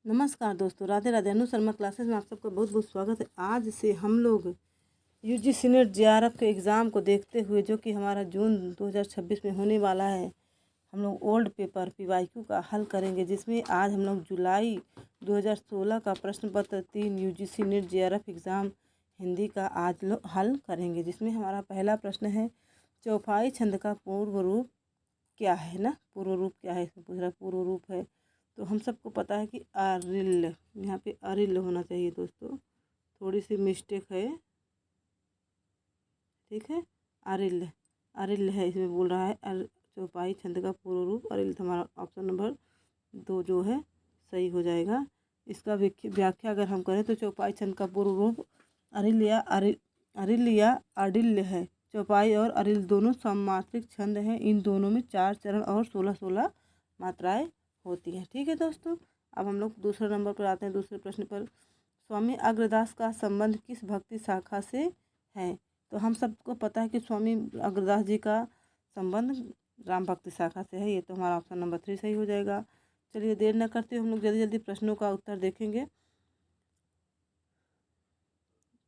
नमस्कार दोस्तों, राधे राधे। अनु शर्मा क्लासेस में आप सबका बहुत बहुत स्वागत है। आज से हम लोग यूजीसी नेट जेआरएफ के एग्ज़ाम को देखते हुए, जो कि हमारा जून 2026 में होने वाला है, हम लोग ओल्ड पेपर पीवाईक्यू का हल करेंगे, जिसमें आज हम लोग जुलाई 2016 का प्रश्न पत्र 3 UGC net JRF exam Hindi का आज लोग हल करेंगे। जिसमें हमारा पहला प्रश्न है, चौपाई छंद का पूर्व रूप क्या है ना। पूर्व रूप क्या है, इसमें पूछ रहा है पूर्व रूप है। तो हम सबको पता है कि आरिल्य, यहाँ पे अरिल्य होना चाहिए दोस्तों, थोड़ी सी मिस्टेक है, ठीक है। आरिल्य आरिल्य है, इसमें बोल रहा है चौपाई छंद का पूर्व रूप अरिल्य। हमारा ऑप्शन नंबर 2 जो है सही हो जाएगा। इसका व्याख्या अगर हम करें तो चौपाई छंद का पूर्व रूप अरिल्य या अडिल्य है। चौपाई और अरिल्य दोनों सममात्रिक छंद हैं। इन दोनों में 4 चरण और 16-16 मात्राएं होती हैं, ठीक है दोस्तों। अब हम लोग दूसरे नंबर पर आते हैं, दूसरे प्रश्न पर। स्वामी अग्रदास का संबंध किस भक्ति शाखा से है? तो हम सबको पता है कि स्वामी अग्रदास जी का संबंध राम भक्ति शाखा से है। ये तो हमारा ऑप्शन नंबर 3 सही हो जाएगा। चलिए देर न करते हम लोग जल्दी जल्दी प्रश्नों का उत्तर देखेंगे।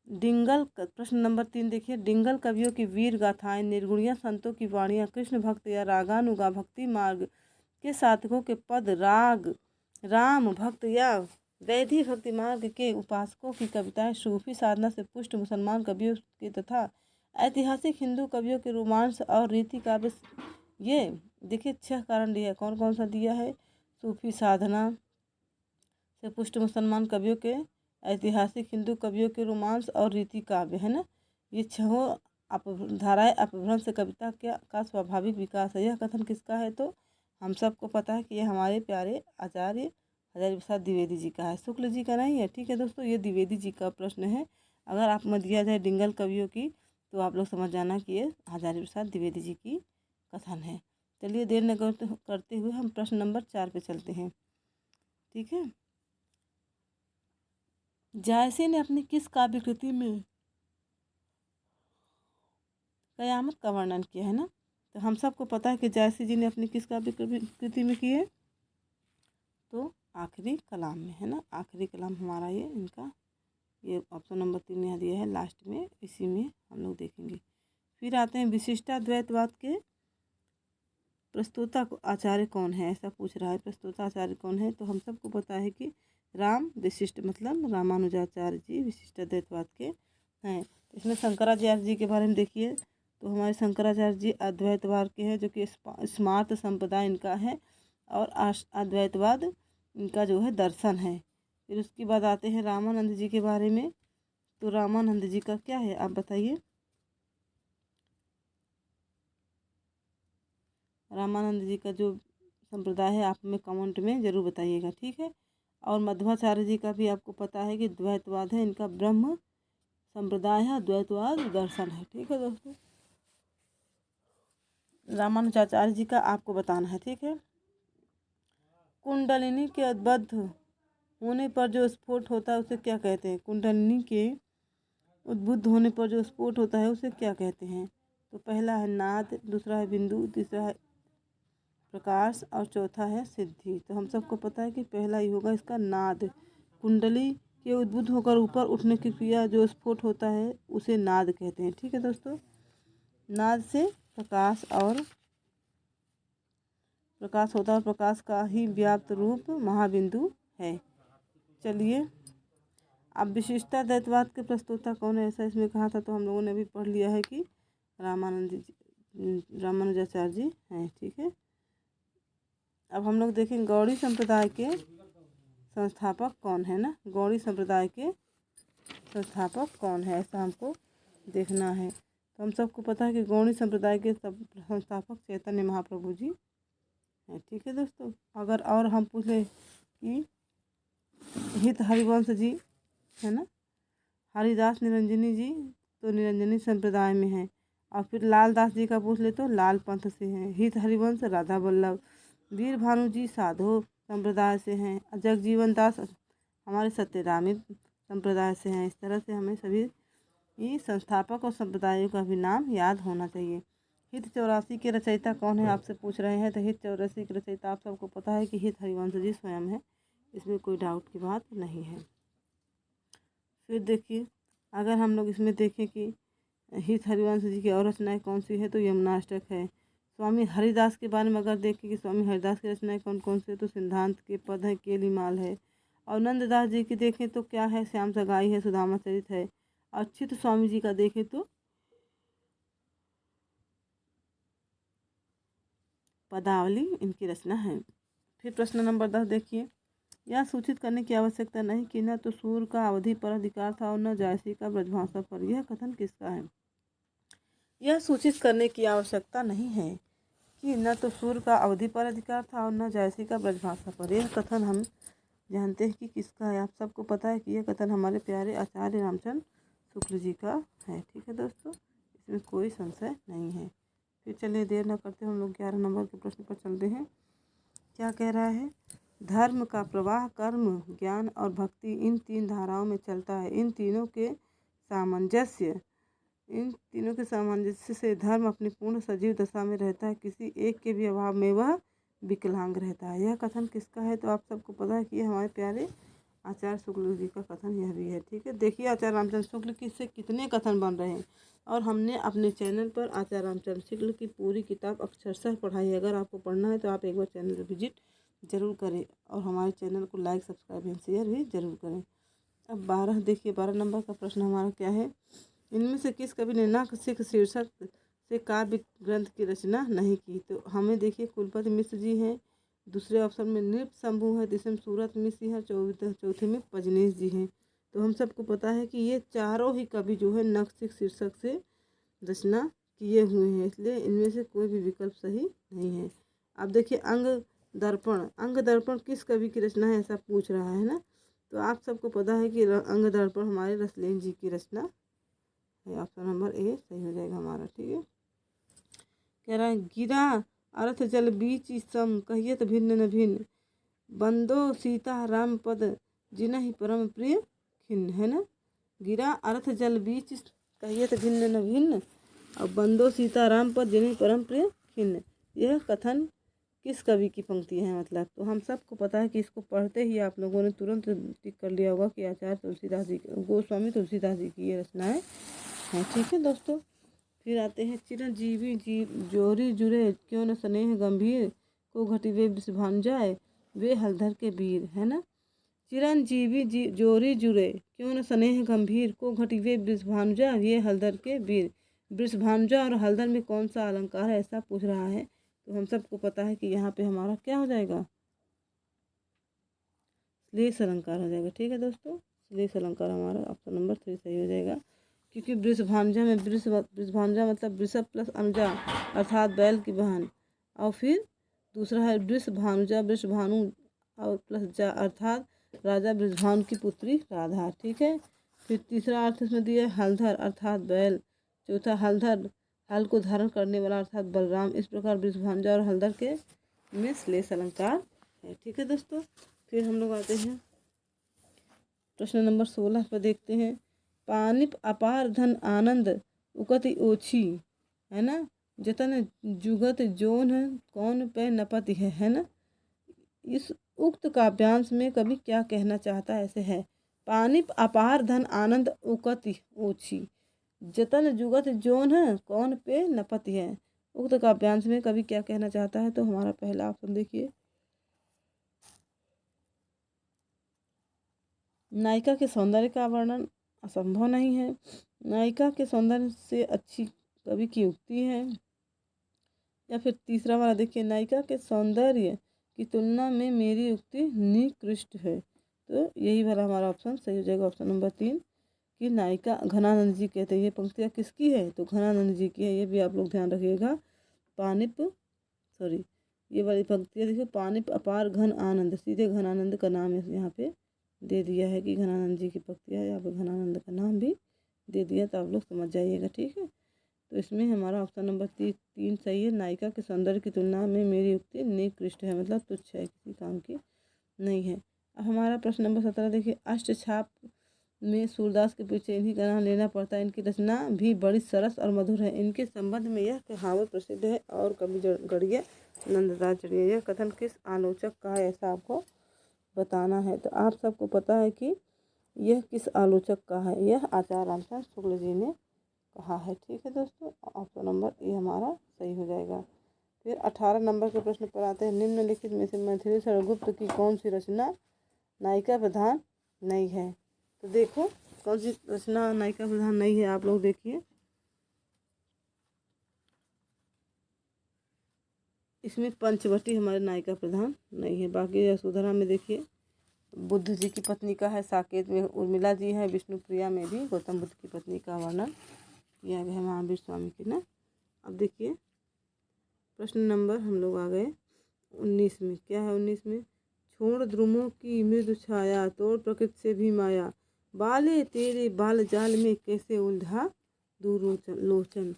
डिंगल प्रश्न नंबर 3 देखिए, डिंगल कवियों की वीर गाथाएं, निर्गुणिया संतों की वाणियाँ, कृष्ण भक्त या रागानुगा भक्ति मार्ग के साधकों के पद, राग राम भक्त या वैधि भक्ति मार्ग के उपासकों की कविताएं, सूफी साधना से पुष्ट मुसलमान कवियों के तथा ऐतिहासिक हिंदू कवियों के रोमांस और रीति काव्य। ये देखिए 6 कारण दिया है, कौन कौन सा दिया है? सूफी साधना से पुष्ट मुसलमान कवियों के, ऐतिहासिक हिंदू कवियों के रोमांस और रीति काव्य, है ना। ये 6 धाराएं अपभ्रंश कविता का स्वाभाविक विकास है। यह कथन किसका है? तो हम सबको पता है कि ये हमारे प्यारे आचार्य हजारी प्रसाद द्विवेदी जी का है, शुक्ल जी का नहीं है, ठीक है दोस्तों। ये द्विवेदी जी का प्रश्न है। अगर आप में दिया जाए डिंगल कवियों की, तो आप लोग समझ जाना कि ये हजारी प्रसाद द्विवेदी जी की कथन है। चलिए देर न करते हुए हम प्रश्न नंबर 4 पे चलते हैं, ठीक है। जायसी ने अपनी किस काव्य कृति में कयामत का वर्णन किया है ना? तो हम सबको पता है कि जायसी जी ने अपनी किस काव्य कृति में की है? तो आखिरी कलाम में, है ना। आखिरी कलाम हमारा ये इनका, ये ऑप्शन नंबर 3 यहाँ दिया है लास्ट में, इसी में हम लोग देखेंगे। फिर आते हैं विशिष्टाद्वैतवाद के प्रस्तोता आचार्य कौन है, ऐसा पूछ रहा है। प्रस्तोता आचार्य कौन है? तो हम सबको पता है कि राम विशिष्ट मतलब रामानुजाचार्य जी विशिष्टाद्वैतवाद के हैं। इसमें शंकराचार्य जी के बारे में देखिए, तो हमारे शंकराचार्य जी अद्वैतवाद के हैं, जो कि स्मार्त संप्रदाय इनका है, और अद्वैतवाद इनका जो है दर्शन है। फिर उसके बाद आते हैं रामानंद जी के बारे में। तो रामानंद जी का क्या है, आप बताइए। रामानंद जी का जो संप्रदाय है, आप में कमेंट में ज़रूर बताइएगा, ठीक है। और मध्वाचार्य जी का भी आपको पता है कि द्वैतवाद है, इनका ब्रह्म संप्रदाय है, द्वैतवाद दर्शन है, ठीक है दोस्तों। रामानुजाचार्य जी का आपको बताना है, ठीक है। कुंडलिनी के उद्बुद्ध होने पर जो स्फोट होता है उसे क्या कहते हैं? कुंडलिनी के उद्बुद्ध होने पर जो स्फोट होता है उसे क्या कहते हैं? तो पहला है नाद, दूसरा है बिंदु, तीसरा है प्रकाश और चौथा है सिद्धि। तो हम सबको पता है कि पहला ही होगा इसका नाद। कुंडली के उद्बुद्ध होकर ऊपर उठने की क्रिया जो स्फोट होता है उसे नाद कहते हैं, ठीक है दोस्तों। नाद से प्रकाश होता है, और प्रकाश का ही व्याप्त रूप महाबिंदु है। चलिए, अब विशिष्टाद्वैतवाद के प्रस्तोता कौन है, ऐसा इसमें कहा था, तो हम लोगों ने भी पढ़ लिया है कि रामानुजाचार्य जी हैं, ठीक है। अब हम लोग देखें गौड़ी संप्रदाय के संस्थापक कौन है ना। गौड़ी संप्रदाय के संस्थापक कौन है, ऐसा हमको देखना है। तो हम सबको पता है कि गौड़ी संप्रदाय के संस्थापक चैतन्य महाप्रभु जी हैं, ठीक है दोस्तों। अगर और हम पूछे कि हित हरिवंश जी है ना, हरिदास निरंजनी जी, तो निरंजनी संप्रदाय में है। और फिर लाल दास जी का पूछ ले तो लाल पंथ से हैं। हित हरिवंश राधा वल्लभ, वीर भानु जी साधो संप्रदाय से हैं। जगजीवन दास हमारे सत्यरामी संप्रदाय से हैं। इस तरह से हमें सभी संस्थापक और संप्रदायों का भी नाम याद होना चाहिए। हित 84 के रचयिता कौन है, आपसे पूछ रहे हैं। तो हित 84 के रचयिता आप सबको पता है कि हित हरिवंश जी स्वयं है, इसमें कोई डाउट की बात नहीं है। फिर देखिए, अगर हम लोग इसमें देखें कि हित हरिवंश जी की और रचनाएँ कौन सी है, तो यमुनाष्टक है। स्वामी हरिदास के बारे में अगर देखें कि स्वामी हरिदास की रचनाएँ कौन कौन सी है, तो सिद्धांत के पद है, केलीमाल है। और नंददास जी की देखें तो क्या है, श्याम सगाई है, सुदामा चरित है। और चित्त स्वामी जी का देखें तो पदावली इनकी रचना है। फिर प्रश्न नंबर 10 देखिए, यह सूचित करने की आवश्यकता नहीं कि न तो सूर का अवधि पर अधिकार था और न जायसी का ब्रजभाषा पर। यह कथन किसका है? यह सूचित करने की आवश्यकता नहीं है कि न तो सूर का अवधि पर अधिकार था और न जायसी का ब्रजभाषा पर। यह कथन हम जानते हैं कि किसका है। आप सबको पता है कि यह कथन हमारे प्यारे आचार्य रामचंद्र शुक्ल जी का है। ठीक है दोस्तों, इसमें कोई संशय नहीं है। फिर चलिए देर न करते हम लोग 11 नंबर के प्रश्न पर चलते हैं। क्या कह रहा है? धर्म का प्रवाह कर्म, ज्ञान और भक्ति इन 3 धाराओं में चलता है। इन तीनों के सामंजस्य से धर्म अपनी पूर्ण सजीव दशा में रहता है। किसी एक के भी अभाव में वह विकलांग रहता है। यह कथन किसका है? तो आप सबको पता है कि ये हमारे प्यारे आचार्य शुक्ल जी का कथन यह भी है। ठीक है, देखिए आचार्य रामचंद्र शुक्ल की से कितने कथन बन रहे हैं और हमने अपने चैनल पर आचार्य रामचंद्र शुक्ल की पूरी किताब अक्षरशः पढ़ाई है। अगर आपको पढ़ना है तो आप एक बार चैनल पर विजिट जरूर करें और हमारे चैनल को लाइक, सब्सक्राइब एंड शेयर भी जरूर करें। अब 12 देखिए, 12 नंबर का प्रश्न हमारा क्या है? इनमें से किस कवि ने न सिख शीर्षक से काव्य ग्रंथ की रचना नहीं की? तो हमें देखिए कुलपति मिश्र जी हैं, दूसरे ऑप्शन में नृप शंभू है, तीसरे में सूरत मिश्र है, चौथे में पजनीश जी हैं। तो हम सबको पता है कि ये चारों ही कवि जो है नख सिख शीर्षक से रचना किए हुए हैं, इसलिए इनमें से कोई भी विकल्प सही नहीं है। अब देखिए अंग दर्पण किस कवि की रचना है, ऐसा पूछ रहा है ना। तो आप सबको पता है कि अंग दर्पण हमारे रसलेन जी की रचना है। ऑप्शन नंबर ए सही हो जाएगा हमारा। ठीक है, कह रहा है गिरा अर्थ जल बीच सम, कहियत भिन्न न भिन्न, बंदो सीता राम पद जिनहि परम प्रिय खिन्न, है ना। गिरा अर्थ जल बीच कहियत भिन्न न भिन्न और बंदो सीता राम पद जिन्हें परम प्रिय खिन्न। यह कथन किस कवि की पंक्ति है? मतलब तो हम सबको पता है कि इसको पढ़ते ही आप लोगों ने तुरंत टिक कर लिया होगा कि आचार्य तुलसीदास जी, गोस्वामी तुलसीदास जी की ये रचनाएं हैं। ठीक है दोस्तों, फिर आते हैं चिरंजीवी जी जोरी जुरे क्यों न स्नेह गंभीर, को घटी वे विष जाए वे हलधर के वीर, है ना। चिरंजीवी जी जोरी जुरे क्यों न स्नेह गंभीर, को घटी वे वृषभानुजा ये हलधर के वीर। वृषभानुजा और हलधर में कौन सा अलंकार है, ऐसा पूछ रहा है। तो हम सबको पता है कि यहाँ पे हमारा क्या हो जाएगा, श्लेष अलंकार हो जाएगा। ठीक है दोस्तों, श्लेष अलंकार हमारा ऑप्शन नंबर 3 सही हो जाएगा। क्योंकि वृषभानुजा में वृषभानुजा मतलब वृषभ प्लस अनुजा अर्थात बैल की बहन, और फिर दूसरा है वृषभानुजा वृषभानु और प्लस जा अर्थात राजा वृषभानु की पुत्री राधा। ठीक है, फिर तीसरा अर्थ इसमें दिया हलधर अर्थात बैल, चौथा हलधर हल को धारण करने वाला अर्थात बलराम। इस प्रकार वृषभानुजा और हलधर के में श्लेष अलंकार है। ठीक है दोस्तों, फिर हम लोग आते हैं प्रश्न नंबर 16 पर देखते हैं। पानिप अपार धन आनंद उकति ओछी, है ना, जतन जुगत जोन कौन पे नपति है ना। इस उक्त काव्यांश में कवि क्या कहना चाहता है? ऐसे है, पानिप अपार धन आनंद उकति ओछी, जतन जुगत जोन है कौन पे नपति है। उक्त काव्यांश में कवि क्या कहना चाहता है? तो हमारा पहला ऑप्शन देखिए, नायिका के सौंदर्य का वर्णन असंभव नहीं है, नायिका के सौंदर्य से अच्छी कवि की उक्ति है। या फिर तीसरा वाला देखिए, नायिका के सौंदर्य की तुलना में मेरी उक्ति निकृष्ट है। तो यही वाला हमारा ऑप्शन सही हो जाएगा, ऑप्शन नंबर 3 कि नायिका घनानंद जी कहते हैं। ये पंक्तियाँ किसकी है? तो घनानंद जी की है, ये भी आप लोग ध्यान रखिएगा। ये वाली पंक्तियाँ देखिए, पानिप अपार घन आनंद, सीधे घनानंद का नाम है यहाँ पे दे दिया है कि घनानंद जी की पंक्तियाँ, यहाँ पे घनानंद का नाम भी दे दिया, तो आप लोग समझ जाइएगा। ठीक है, तो इसमें हमारा ऑप्शन नंबर 3 सही है। नायिका के सौंदर्य की तुलना में मेरी उक्ति निकृष्ट है, मतलब तुच्छ है, किसी काम की नहीं है। अब हमारा प्रश्न नंबर 17 देखिए, अष्टछाप में सूरदास के पीछे इन्हीं का नाम लेना पड़ता है। इनकी रचना भी बड़ी सरस और मधुर है। इनके संबंध में यह कहावत प्रसिद्ध है, और कवि गढ़िया नंददास जड़िया। यह कथन किस आलोचक का है, ऐसा आपको बताना है। तो आप सबको पता है कि यह किस आलोचक का है, यह आचार्य रामचंद्र शुक्ल जी ने कहा है। ठीक है दोस्तों, ऑप्शन नंबर ए हमारा सही हो जाएगा। फिर 18 नंबर के प्रश्न पर आते हैं। निम्नलिखित में से मैथिली शरणगुप्त की कौन सी रचना नायिका प्रधान नहीं है? तो देखो कौन सी रचना नायिका प्रधान नहीं है, आप लोग देखिए। इसमें पंचवटी हमारे नायिका प्रधान नहीं है। बाकी यशोधरा में देखिए बुद्ध जी की पत्नी का है, साकेत में उर्मिला जी है, विष्णुप्रिया में भी गौतम बुद्ध की पत्नी का वर्णन किया गया है महावीर स्वामी की ना। अब देखिए प्रश्न नंबर हम लोग आ गए 19 में। क्या है 19 में? छोड़ द्रुमों की मृदु छाया, तोड़ प्रकृति से भी माया, बाले तेरे बाल जाल में कैसे उलझा दूर लोचन।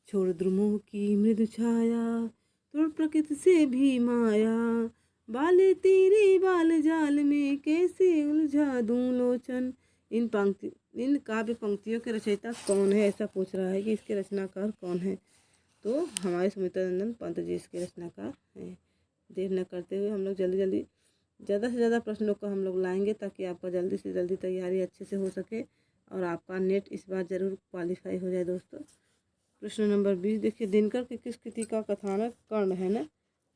छोड़ द्रुमों की मृदु छाया, तोड़ प्रकृति से भी माया, बाले तेरे बाल जाल में कैसे उलझा दूं लोचन। इन काव्य पंक्तियों के रचयिता कौन है, ऐसा पूछ रहा है कि इसके रचनाकार कौन है। तो हमारे सुमित्रानंद पंत जी इसके रचनाकार हैं। देर न करते हुए हम लोग जल्दी ज़्यादा से ज़्यादा प्रश्नों को हम लोग लाएंगे ताकि आपका जल्दी से जल्दी तैयारी अच्छे से हो सके और आपका नेट इस बार ज़रूर क्वालिफाई हो जाए दोस्तों। प्रश्न नंबर 20 देखिए, दिनकर की किस कृति का कथानक कर्ण है ना?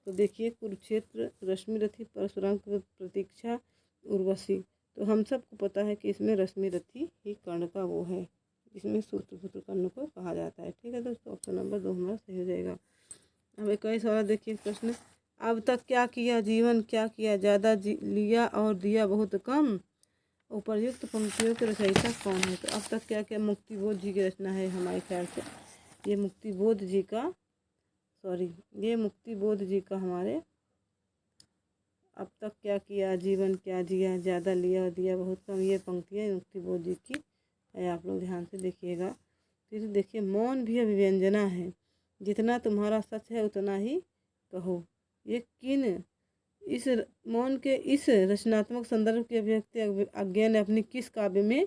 तो देखिए कुरुक्षेत्र, रश्मिरथी, परशुराम की प्रतीक्षा, उर्वशी। तो हम सबको पता है कि इसमें रश्मिरथी ही कर्ण का वो है, इसमें सूत्रपुत्र कर्ण को कहा जाता है। ठीक है दोस्तों, ऑप्शन नंबर 2 हमारा सही हो जाएगा। अब एक और सवाल देखिए प्रश्न, अब तक क्या किया जीवन क्या किया, ज़्यादा लिया और दिया बहुत कम। उपर्युक्त पंक्तियों के रचयिता कौन है? तो अब तक क्या किया मुक्तिबोध जी की रचना है हमारे ख्याल से। ये मुक्तिबोध जी का हमारे अब तक क्या किया जीवन क्या जिया, ज़्यादा लिया और दिया बहुत कम, ये पंक्तियाँ मुक्तिबोध जी की है। आप लोग ध्यान से देखिएगा। फिर देखिए मौन भी अभिव्यंजना है, जितना तुम्हारा सच है उतना ही कहो। ये किन इस मौन के इस रचनात्मक संदर्भ की अभिव्यक्ति आज्ञा ने अपनी किस काव्य में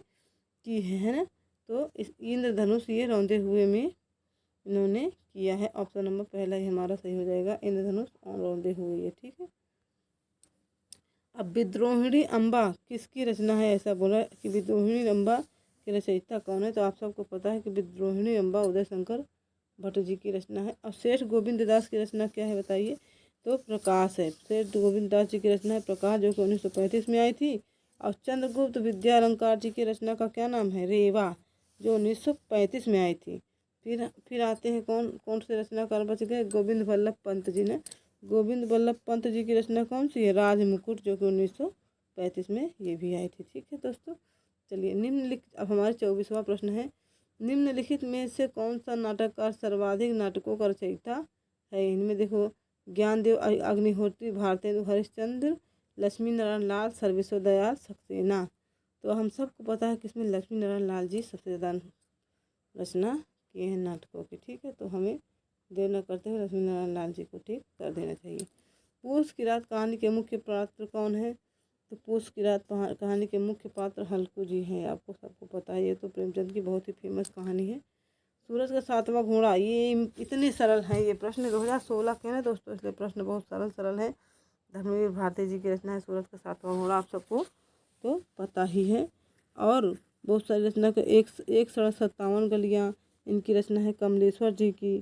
की है ना? तो इस इंद्रधनुष ये रौंदे हुए में इन्होंने किया है। ऑप्शन नंबर पहला ही हमारा सही हो जाएगा, इंद्रधनुष और रौंदे हुए ये। ठीक है। अब विद्रोहिणी अम्बा किसकी रचना है, ऐसा बोला कि विद्रोहिणी अम्बा की रचयिता कौन है? तो आप सबको पता है कि विद्रोहिणी अम्बा उदय शंकर भट्ट जी की रचना है। अब सेठ गोविंद दास की रचना क्या है बताइए? तो प्रकाश है। सेठ गोविंद दास जी की रचना है प्रकाश, जो कि 1935 में आई थी। और चंद्रगुप्त विद्या अलंकार जी की रचना का क्या नाम है? रेवा, जो 1935 में आई थी। फिर आते हैं कौन कौन से रचनाकार बच गए? गोविंद वल्लभ पंत जी ने। गोविंद वल्लभ पंत जी की रचना कौन सी है? राजमुकुट, जो कि 1935 में ये भी आई थी। ठीक है दोस्तों, चलिए निम्नलिखित अब हमारे 24वां प्रश्न है। निम्नलिखित में से कौन सा नाटककार सर्वाधिक नाटकों का रचयिता है? इनमें देखो ज्ञानदेव अग्निहोत्री, भारतेंदु हरिश्चंद्र, लक्ष्मी नारायण लाल, सर्वेश्वर दयाल सक्सेना। तो हम सबको पता है कि इसमें लक्ष्मी नारायण लाल जी सबसे ज़्यादा रचना किए हैं नाटकों की। ठीक है, तो हमें देर न करते हुए लक्ष्मी नारायण लाल जी को ठीक कर देना चाहिए। पूस की रात कहानी के मुख्य पात्र कौन है? तो पूस की रात कहानी के मुख्य पात्र हल्कू जी हैं। आपको सबको पता है, ये तो प्रेमचंद की बहुत ही फेमस कहानी है। सूरज का सातवां घोड़ा, ये इतने सरल हैं ये प्रश्न, 2016 के ना दोस्तों, इसलिए प्रश्न बहुत सरल है। धर्मवीर भारती जी की रचना है सूरज का सातवां घोड़ा, आप सबको तो पता ही है। और बहुत सारी रचना के एक सड़क 57 गलियाँ, इनकी रचना है कमलेश्वर जी की।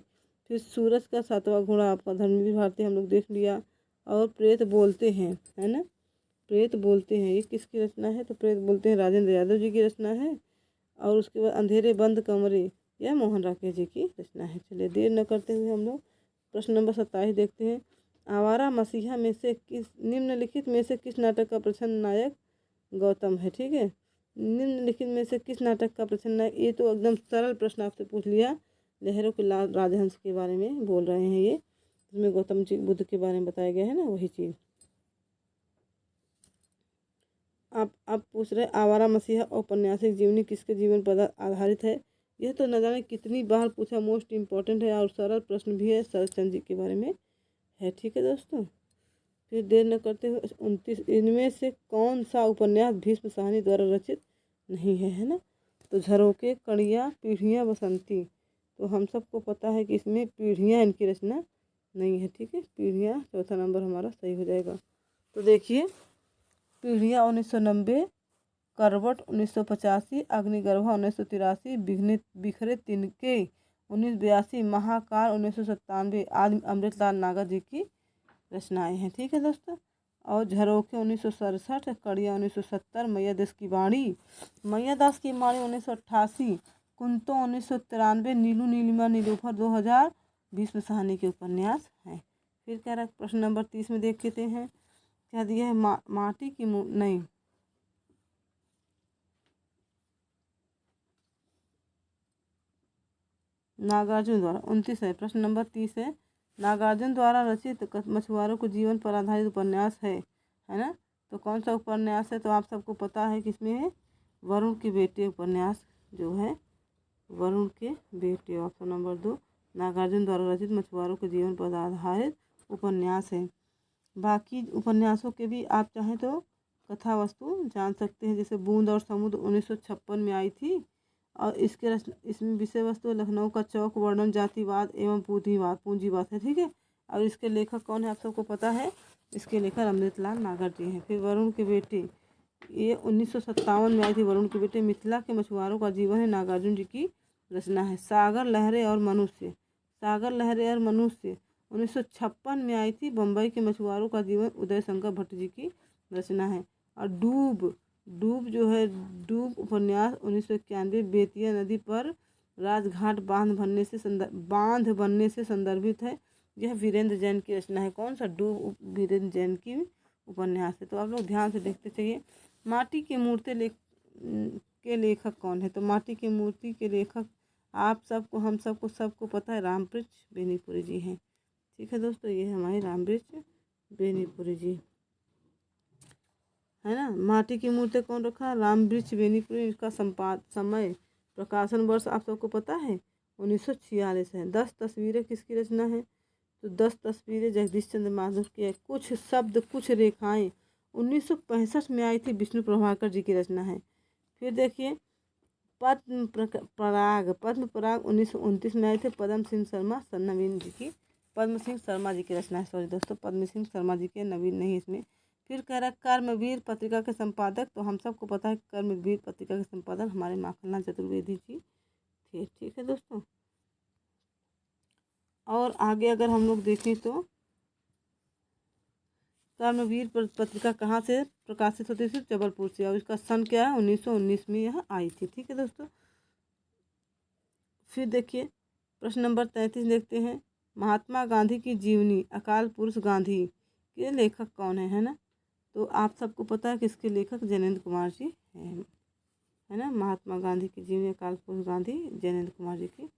फिर सूरज का सातवां घोड़ा आपका धर्मवीर भारती हम लोग देख लिया। और प्रेत बोलते हैं, है ना, प्रेत बोलते हैं, ये किसकी रचना है? तो प्रेत बोलते हैं राजेंद्र यादव जी की रचना है। और उसके बाद अंधेरे बंद कमरे, यह मोहन राकेश जी की रचना है। चलिए देर न करते हुए हम लोग प्रश्न नंबर 27 देखते हैं। आवारा मसीहा में से निम्नलिखित में से किस नाटक का प्रछन्न नायक गौतम है? ठीक है, निम्नलिखित में से किस नाटक का प्रछन्न नायक, ये तो एकदम सरल प्रश्न आपसे पूछ लिया। लहरों के लाल राजहंस के बारे में बोल रहे हैं, ये इसमें गौतम जी बुद्ध के बारे में बताया गया है ना, वही चीज़। आप पूछ रहे आवारा मसीहा औपन्यासिक जीवनी किसके जीवन पर आधारित है? यह तो न जाने कितनी बार पूछा, मोस्ट इम्पॉर्टेंट है और सरल प्रश्न भी है, शरदचंद्र जी के बारे में है। ठीक है दोस्तों, फिर देर न करते हुए 29, इनमें से कौन सा उपन्यास भीष्म साहनी द्वारा रचित नहीं है ना? तो झरोके, कड़िया, पीढ़ियाँ, बसंती। तो हम सबको पता है कि इसमें पीढ़ियाँ इनकी रचना नहीं है। ठीक है, पीढ़ियाँ चौथा नंबर हमारा सही हो जाएगा। तो देखिए पीढ़िया 1990, करवट 1985, अग्निगर्भा 1983, बिखरे तिनके 1982, महाकाल 1997 आदि अमृतलाल नागर जी की रचनाएं हैं। ठीक है दोस्तों। और झरोखे 1967, कड़िया 1970, मैया दास की वाणी 1988, कुंतो 1993, नीलू नीलिमा नीलोफर 2000 भीष्म साहनी के उपन्यास हैं। फिर कह रहा है प्रश्न नंबर 30 में देख लेते हैं क्या दिया है। माटी की नहीं, नागार्जुन द्वारा 29 है। प्रश्न नंबर 30 है, नागार्जुन द्वारा रचित मछुआरों को जीवन पर आधारित उपन्यास है ना। तो कौन सा उपन्यास है? तो आप सबको पता है किसमें है, वरुण के बेटे उपन्यास जो है, वरुण के बेटे। ऑप्शन नंबर 2 नागार्जुन द्वारा रचित मछुआरों के जीवन पर आधारित उपन्यास है। बाकी उपन्यासों के भी आप चाहें तो कथा वस्तु जान सकते हैं, जैसे बूंद और समुद्र 1956 में आई थी, और इसमें विषय वस्तु लखनऊ का चौक, वर्णन जातिवाद एवं पूंजीवाद है। ठीक है। और इसके लेखक कौन है आप सबको पता है, इसके लेखक अमृतलाल नागर जी हैं। फिर वरुण के बेटे, ये 1957 में आई थी। वरुण के बेटे मिथिला के मछुआरों का जीवन है, नागार्जुन जी की रचना है। सागर लहरें और मनुष्य, सागर लहरें और मनुष्य 1956 में आई थी। बम्बई के मछुआरों का जीवन, उदय शंकर भट्ट जी की रचना है। और डूब जो है, डूब उपन्यास 1991, बेतिया नदी पर राजघाट बांध बनने से संदर्भित है। यह वीरेंद्र जैन की रचना है। कौन सा? डूब वीरेंद्र जैन की उपन्यास है। तो आप लोग ध्यान से देखते चाहिए। माटी की मूर्ति के लेखक कौन है? तो माटी की मूर्ति के लेखक आप सबको सबको पता है, रामवृक्ष बेनीपुरी जी हैं। ठीक है दोस्तों, ये है हमारे रामवृक्ष बेनीपुरी जी, है ना। माटी की मूर्ति कौन रखा? रामवृक्ष बेनीपुरी। इसका समय प्रकाशन वर्ष आप सबको पता है 1946 है। 10 तस्वीरें किसकी रचना है? तो 10 तस्वीरें जगदीश चंद्र माधव की है। कुछ शब्द कुछ रेखाएं 1965 में आई थी, विष्णु प्रभाकर जी की रचना है। फिर देखिए पद्म पराग 1929 में आए थे, पद्म सिंह शर्मा जी की रचना है। सॉरी दोस्तों, पद्म सिंह शर्मा जी के, नवीन नहीं इसमें। फिर कह रहा है कर्मवीर पत्रिका के संपादक, तो हम सबको पता है कर्मवीर पत्रिका के संपादक हमारे माखनलाल चतुर्वेदी जी थे। ठीक है दोस्तों। और आगे अगर हम लोग देखें तो कर्मवीर पत्रिका कहाँ से प्रकाशित होती थी? जबलपुर से। और इसका सन क्या है? 1919 में यह आई थी। ठीक है दोस्तों। फिर देखिए प्रश्न नंबर 33 देखते हैं, महात्मा गांधी की जीवनी, अकाल पुरुष गांधी के लेखक कौन है ना। तो आप सबको पता है कि इसके लेखक जैनेंद्र कुमार जी हैं, है ना। महात्मा गांधी की जीवनी, अकाल पुरुष गांधी, जैनेंद्र कुमार जी की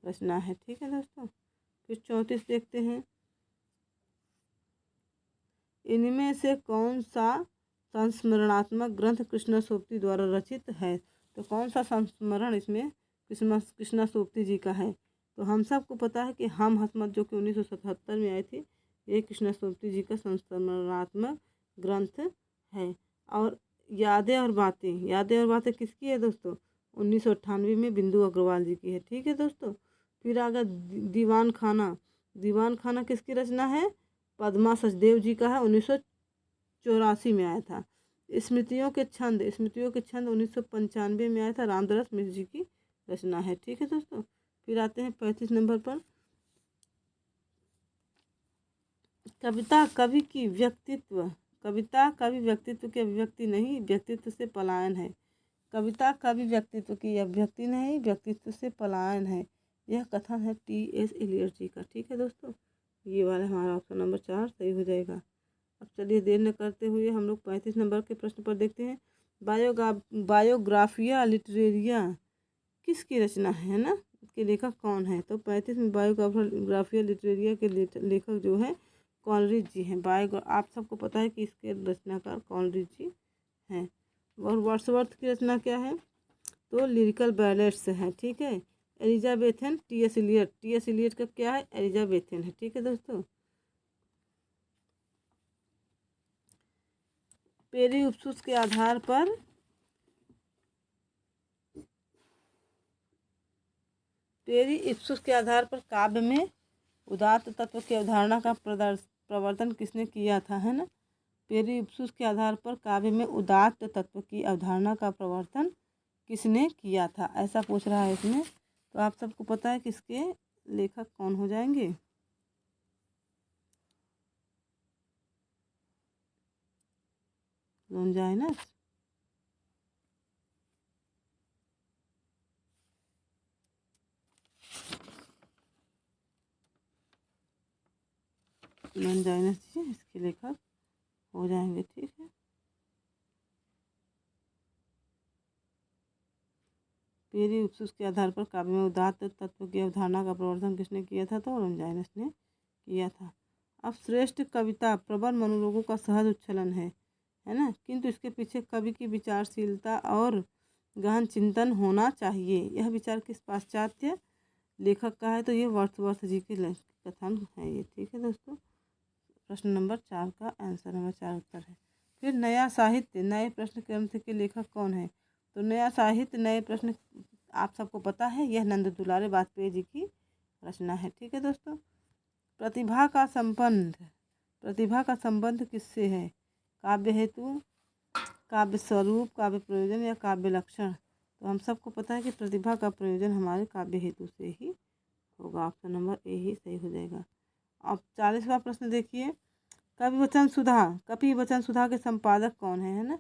रचना है। ठीक है दोस्तों। फिर 34 देखते हैं, इनमें से कौन सा संस्मरणात्मक ग्रंथ कृष्णा सोपती द्वारा रचित है? तो कौन सा संस्मरण इसमें कृष्णा सोपती जी का है? तो हम सबको पता है कि हम हसमत, जो कि 1977 में आई थी, ये कृष्णा सोपती जी का संस्मरणात्मक ग्रंथ है। और यादें और बातें किसकी है दोस्तों? 1998 में बिंदु अग्रवाल जी की है। ठीक है दोस्तों। फिर आगे दीवान खाना किसकी रचना है? पद्मा सचदेव जी का है, 1984 में आया था। स्मृतियों के छंद 1995 में आया था, रामदास मिश्र जी की रचना है। ठीक है दोस्तों। फिर आते हैं 35 नंबर पर, कविता कवि व्यक्तित्व की अभिव्यक्ति नहीं, व्यक्तित्व से पलायन है। कविता कवि व्यक्तित्व की अभिव्यक्ति नहीं, व्यक्तित्व से पलायन है। यह कथन है T.S. एलियट जी का। ठीक है दोस्तों। ये वाला हमारा ऑप्शन नंबर 4 सही हो जाएगा। अब चलिए देर न करते हुए हम लोग 35 नंबर के प्रश्न पर देखते हैं, बायोग्राफिया लिटरेरिया किसकी रचना है ना, के लेखक कौन है? तो 35 में बायोग्राफिया लिटरेरिया के लेखक जो है कॉलरिज जी हैं। आप सबको पता है कि इसके रचनाकार कॉलरिज जी हैं। और वर्ड्सवर्थ की रचना क्या है? तो लिरिकल बैलेट्स है। ठीक है। Elizabethan T.S. एलियट का क्या है? एलिजाबेथन है। ठीक है दोस्तों। पेरी उपसुस के आधार पर काव्य में उदात्त तत्व की अवधारणा का प्रवर्तन किसने किया था, है ना। पेरिप्सूस के आधार पर काव्य में उदात्त तत्व की अवधारणा का प्रवर्तन किसने किया था, ऐसा पूछ रहा है इसमें। तो आप सबको पता है कि इसके लेखक कौन हो जाएंगे। लॉन्जाइनस। लॉन्जाइनस जी इसके लेखक हो जाएंगे, ठीक है। पेरिप्सूस के आधार पर काव्य में उदात्त तत्व की अवधारणा का प्रवर्तन किसने किया था, तो लॉन्जाइनस ने किया था। अब श्रेष्ठ कविता प्रबल मनोरोगों का सहज उच्छलन है ना, किंतु इसके पीछे कवि की विचारशीलता और गहन चिंतन होना चाहिए। यह विचार किस पाश्चात्य लेखक का है, तो ये वर्ड्सवर्थ जी की कथन है ये, ठीक है दोस्तों। प्रश्न नंबर 4 का आंसर नंबर 4 उत्तर है। फिर नया साहित्य नए प्रश्न ग्रंथ के लेखक कौन है, तो नया साहित्य नए प्रश्न आप सबको पता है, यह नंद दुलारे वाजपेयी जी की रचना है, ठीक है दोस्तों। प्रतिभा का संबंध किससे है, काव्य हेतु, काव्य स्वरूप, काव्य प्रयोजन या काव्य लक्षण। तो हम सबको पता है कि प्रतिभा का प्रयोजन हमारे काव्य हेतु से ही होगा। ऑप्शन नंबर ए ही सही हो जाएगा। अब 40वां प्रश्न देखिए, कवि वचन सुधा के संपादक कौन है ना।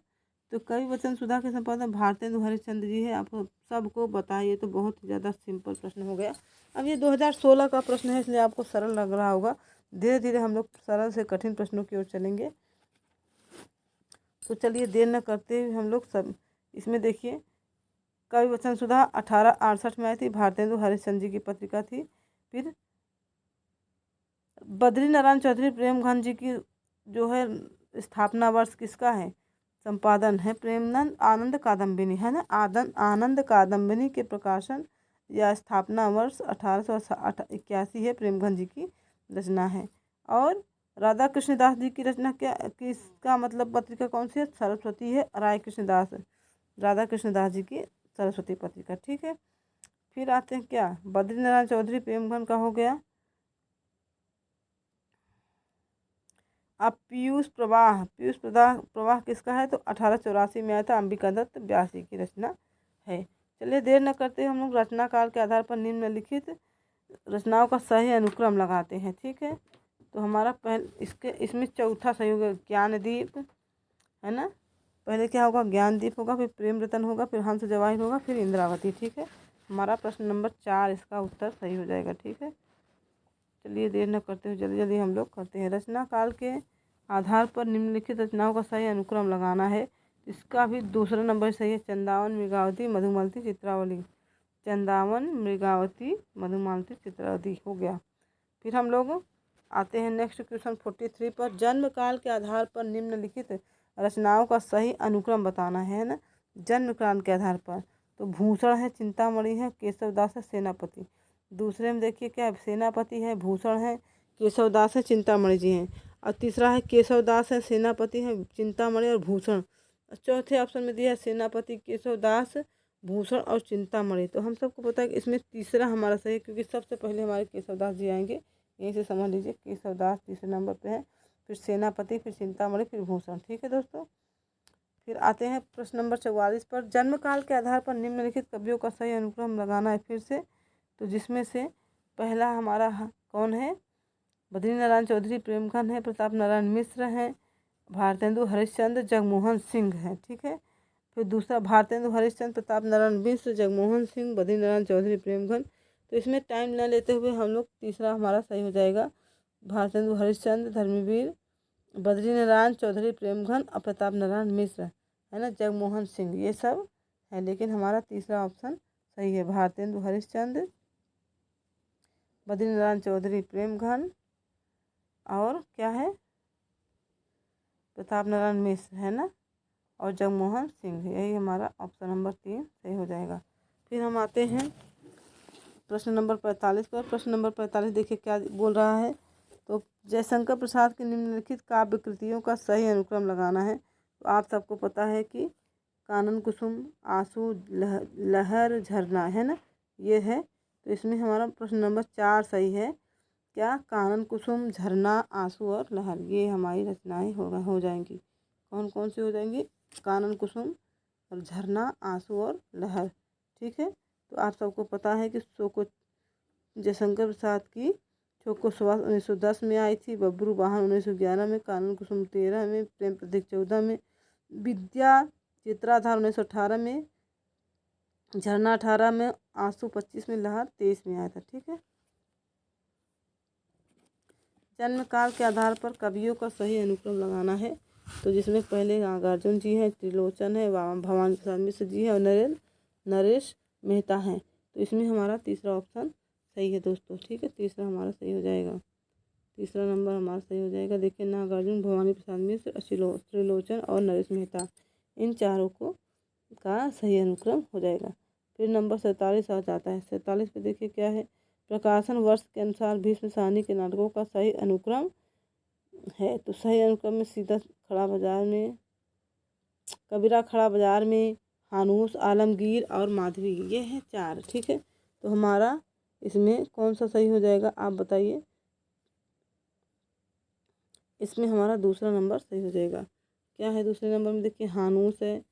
तो कवि वचन सुधा के संपादक भारतेंदु हरिश्चंद्र जी है। आपको सबको बताइए, तो बहुत ही ज़्यादा सिंपल प्रश्न हो गया। अब ये 2016 का प्रश्न है, इसलिए आपको सरल लग रहा होगा। धीरे धीरे हम लोग सरल से कठिन प्रश्नों की ओर चलेंगे। तो चलिए देर न करते हुए हम लोग सब इसमें देखिए, कवि वचन सुधा 1868 में आई थी, भारतेंदु हरिश्चंद्र जी की पत्रिका थी। फिर बद्री नारायण चौधरी प्रेमघन जी की जो है स्थापना वर्ष किसका है, संपादन है प्रेमनंद आनंद कादम्बिनी है ना। आनंद कादम्बिनी के प्रकाशन या स्थापना वर्ष 1881 है, प्रेमघन जी की रचना है। और राधा कृष्णदास जी की रचना क्या, किसका मतलब पत्रिका कौन सी है, सरस्वती है, राय कृष्णदास राधा कृष्णदास जी की सरस्वती पत्रिका, ठीक है। फिर आते हैं क्या, बद्री नारायण चौधरी प्रेमघन का हो गया। अब पीयूष प्रवाह किसका है, तो 1884 में आया था, अंबिका दत्त व्यास जी की रचना है। चलिए देर न करते हम लोग रचना काल के आधार पर निम्नलिखित रचनाओं का सही अनुक्रम लगाते हैं, ठीक है। तो हमारा इसमें चौथा सही होगा ज्ञानदीप है ना। पहले क्या होगा, ज्ञानदीप होगा, फिर प्रेम रतन होगा, फिर हंस जवाहिर होगा, फिर इंद्रावती, ठीक है। हमारा प्रश्न नंबर 4 इसका उत्तर सही हो जाएगा, ठीक है। चलिए देर न करते हुए जल्दी जल्दी हम लोग करते हैं। रचना काल के आधार पर निम्नलिखित रचनाओं का सही अनुक्रम लगाना है। इसका भी दूसरा नंबर सही है, चंदावन मृगावती मधुमालती चित्रावली। चंदावन मृगावती मधुमालती चित्रावली हो गया। फिर हम लोग आते हैं नेक्स्ट क्वेश्चन 43 पर। जन्म काल के आधार पर निम्नलिखित रचनाओं का सही अनुक्रम बताना है ना। जन्म काल के आधार पर तो भूषण है, चिंतामणि है, केशवदास है, सेनापति। दूसरे में देखिए क्या है, सेनापति है, भूषण है, केशवदास है, चिंतामणि जी हैं। और तीसरा है केशवदास है, सेनापति है, चिंतामणि और भूषण। चौथे ऑप्शन में दिया है सेनापति, केशवदास, भूषण और चिंतामणि। तो हम सबको पता है कि इसमें तीसरा हमारा सही है, क्योंकि सबसे पहले हमारे केशवदास जी आएंगे, यहीं से समझ लीजिए। केशवदास तीसरे नंबर पे है, फिर सेनापति, फिर चिंतामणि, फिर भूषण, ठीक है दोस्तों। फिर आते हैं प्रश्न नंबर 44 पर। जन्म काल के आधार पर निम्नलिखित कवियों का सही अनुक्रम लगाना है फिर से। तो जिसमें से पहला हमारा कौन है, बद्री नारायण चौधरी प्रेमघन है, प्रताप नारायण मिश्र हैं, भारतेंदु हरिश्चंद्र, जगमोहन सिंह हैं, ठीक है। फिर दूसरा भारतेंदु हरिश्चंद्र, प्रताप नारायण मिश्र, जगमोहन सिंह, बद्री नारायण चौधरी प्रेमघन। तो इसमें टाइम न लेते हुए हम लोग तीसरा हमारा सही हो जाएगा, भारतेंदु हरिश्चंद्र, धर्मवीर, बद्री नारायण चौधरी प्रेमघन और प्रताप नारायण मिश्र है ना, जगमोहन सिंह, ये सब है। लेकिन हमारा तीसरा ऑप्शन सही है, भारतेंदु हरिश्चंद्र, बद्री नारायण चौधरी प्रेमघन और क्या है, प्रताप नारायण मिश्र है ना, और जगमोहन सिंह। यही हमारा ऑप्शन नंबर 3 सही हो जाएगा। फिर हम आते हैं प्रश्न नंबर 45 पर। प्रश्न नंबर 45 देखिए क्या बोल रहा है। तो जयशंकर प्रसाद की निम्नलिखित काव्य कृतियों का सही अनुक्रम लगाना है। तो आप सबको पता है कि कानन कुसुम, आंसू, लहर, झरना है ना, ये है। तो इसमें हमारा प्रश्न नंबर 4 सही है, क्या? कानन कुसुम, झरना, आंसू और लहर, ये हमारी रचनाएं हो जाएंगी। कौन कौन सी हो जाएंगी? कानन कुसुम और झरना, आंसू और लहर। ठीक है, तो आप सबको पता है कि शोको जयशंकर प्रसाद की चौको सुभाष 1910 में आई थी, बबरू वाहन 1911 में, कानन कुसुम 13 में, प्रेम प्रतीक 14 में, विद्या चित्राधार 1918 में, झरना 18 में, आंसू 25 में, लहर 23 में आया था। ठीक है, जन्म काल के आधार पर कवियों का सही अनुक्रम लगाना है। तो जिसमें पहले नागार्जुन जी हैं, त्रिलोचन है, भवानी प्रसाद मिश्र जी हैं और नरेश मेहता हैं। तो इसमें हमारा तीसरा ऑप्शन सही है दोस्तों। ठीक है, तीसरा हमारा सही हो जाएगा, तीसरा नंबर हमारा सही हो जाएगा। देखिए, नागार्जुन, भवानी प्रसाद मिश्र, त्रिलोचन और नरेश मेहता, इन चारों को का सही अनुक्रम हो जाएगा। फिर नंबर 47 आ जाता है। 47 पे देखिए क्या है, प्रकाशन वर्ष के अनुसार भीष्म साहनी के नाटकों का सही अनुक्रम है। तो सही अनुक्रम में सीता खड़ा बाजार में, कबीरा खड़ा बाजार में, हानूस, आलमगीर और माधवी, ये है 4। ठीक है, तो हमारा इसमें कौन सा सही हो जाएगा आप बताइए। इसमें हमारा दूसरा नंबर सही हो जाएगा। क्या है दूसरे नंबर में? देखिए, हानूस है,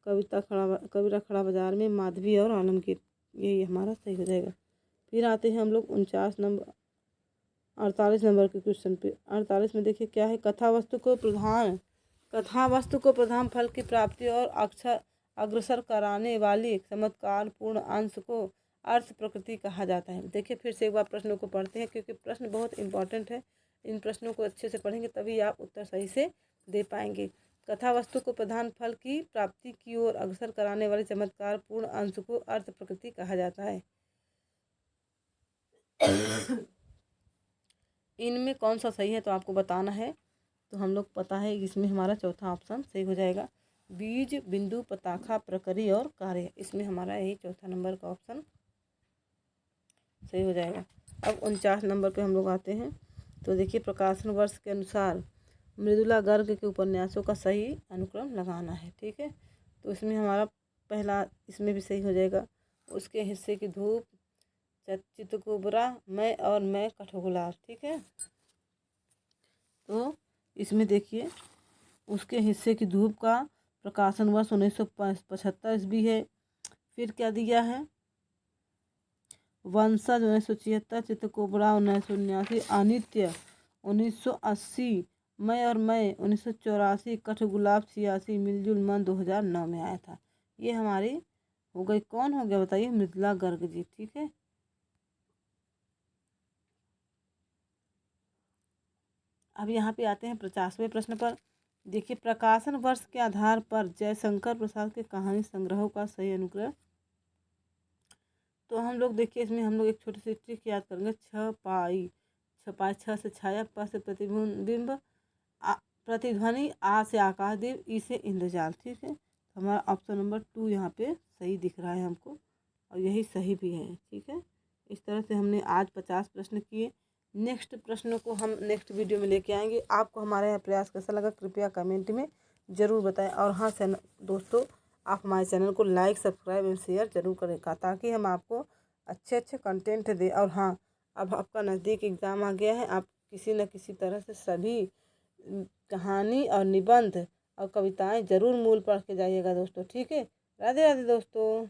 कबीरा खड़ा बाजार में, माधवी और आलमगीर, यही हमारा सही हो जाएगा। फिर आते हैं हम लोग 48 नंबर के क्वेश्चन पे। 48 में देखिए क्या है, कथा वस्तु को प्रधान फल की प्राप्ति और अग्रसर कराने वाली चमत्कार पूर्ण अंश को अर्थ प्रकृति कहा जाता है। देखिए, फिर से एक बार प्रश्नों को पढ़ते हैं, क्योंकि प्रश्न बहुत इंपॉर्टेंट है। इन प्रश्नों को अच्छे से पढ़ेंगे तभी आप उत्तर सही से दे पाएंगे। कथा वस्तु को प्रधान फल की प्राप्ति की ओर अग्रसर कराने वाले चमत्कार पूर्ण अंश को अर्थ प्रकृति कहा जाता है। इनमें कौन सा सही है तो आपको बताना है। तो हम लोग पता है इसमें हमारा चौथा ऑप्शन सही हो जाएगा, बीज, बिंदु, पताखा, प्रकृति और कार्य, इसमें हमारा यही चौथा नंबर का ऑप्शन सही हो जाएगा। अब 49 नंबर पे हम लोग आते हैं। तो देखिए, प्रकाशन वर्ष के अनुसार मृदुला गर्ग के उपन्यासों का सही अनुक्रम लगाना है। ठीक है, तो इसमें हमारा पहला इसमें भी सही हो जाएगा, उसके हिस्से की धूप, चितकुबरा, मैं कठोगुलाब। ठीक है, तो इसमें देखिए, उसके हिस्से की धूप का प्रकाशन वर्ष 1975 ईस्वी है। फिर क्या दिया है, वंशज 1976, चितकुबरा 1979, अनित्य 1980, मैं 1984, कठगुलाब 86, मिलजुल मन 2009 में आया था। ये हमारी हो गई, कौन हो गया बताइए? मृदुला गर्ग जी। ठीक है, अब यहाँ पे आते हैं 50वें प्रश्न पर। देखिए, प्रकाशन वर्ष के आधार पर जयशंकर प्रसाद के कहानी संग्रहों का सही अनुक्रम। तो हम लोग देखिए, इसमें हम लोग एक छोटी सी ट्रिक याद करेंगे। छपाई, छ से छाया, प से प्रतिबिंब, प्रतिध्वनि, आ से आकाशदीप, ई से इंद्रजाल। ठीक है, तो हमारा ऑप्शन नंबर 2 यहाँ पे सही दिख रहा है हमको, और यही सही भी है। ठीक है, इस तरह से हमने आज 50 प्रश्न किए। नेक्स्ट प्रश्नों को हम नेक्स्ट वीडियो में लेके आएंगे। आपको हमारा यह प्रयास कैसा लगा कृपया कमेंट में ज़रूर बताएं। और हाँ दोस्तों, आप हमारे चैनल को लाइक, सब्सक्राइब एंड शेयर जरूर करें, ताकि हम आपको अच्छे अच्छे कंटेंट दें। और हाँ, अब आपका नज़दीक एग्ज़ाम आ गया है, आप किसी न किसी तरह से सभी कहानी और निबंध और कविताएं ज़रूर मूल पढ़ के जाइएगा दोस्तों। ठीक है, राधे राधे दोस्तों।